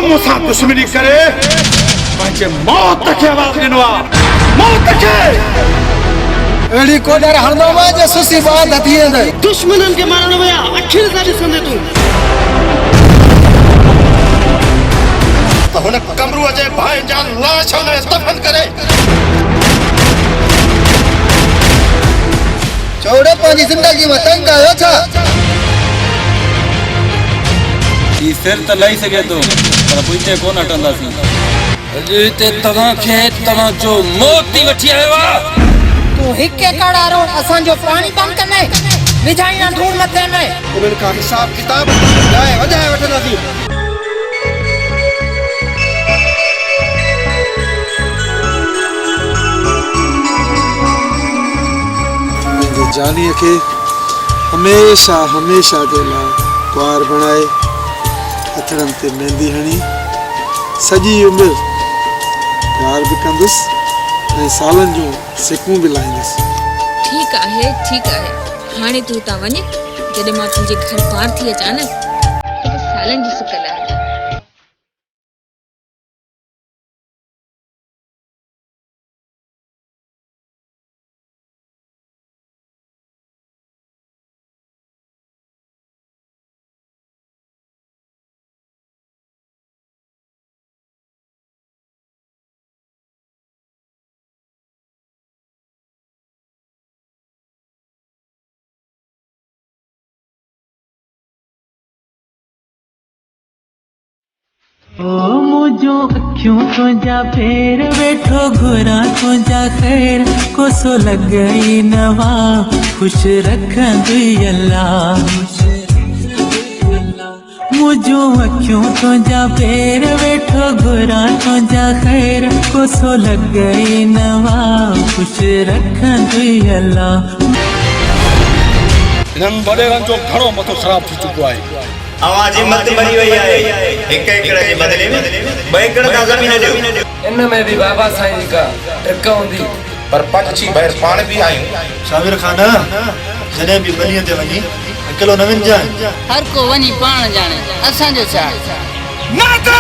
मुसा दुश्मनी करे पंहिंजे मौत खे आवाज़ ॾिनो आहे मौत खे एड़ी कोडर हणदो वा जे सुसी बात थी दे दुश्मनन के मारण वया अखिल सा ॾिसंदे तू त हुन कमरूअ जे भाई जा लाश हुन दफन करे चौड़े पंहिंजी जिंदगी में तंग आयो छा ई सिर त लही सघे थो पर पुछे कोन हटंदासीं अॼु हिते तव्हां जो मौत थी वठी आयो आहे तू हिके कड़ारो असां जो पानी बंद करने विझाइना धूल मथे में उनन का हिसाब किताब लाए वजाए वठंदासीं जानी के हमेशा हमेशा के ला द्वार बनाए हथड़न ते मेहंदी हणी सजी उम्र प्यार भी कंदुस ऐं सालन जो सिकूं भी लाइंदस ठीक है हाने तू ता वने जदे मां तुझे घर पार थी अचा न तो सालन जी सुकल है ओ मुझो अखियों तो जा फेर बैठो घुरा तो जा खैर को सो लग गई नवा खुश रखा दुई अल्लाह मुझो अखियों तो जा फेर बैठो घुरा तो जा खैर को सो लग गई नवा खुश रखा दुई अल्लाह इन्हनि वॾेरनि जो घणो मथो ख़राब थी चुको आहे आवाज हिम्मत भरी वही है एक एकड़ के बदले में 2 एकड़ का जमीन ॾियो इनमें भी बाबा साईं जी का ट्रिक हूंदी पर पंछी ॿाहिर पाण बि आहियूं शामिर खान जॾहिं बि बलीअ ते वञी अकेलो न वञजांइ हर को वनी पाण जाने असां जो छा माता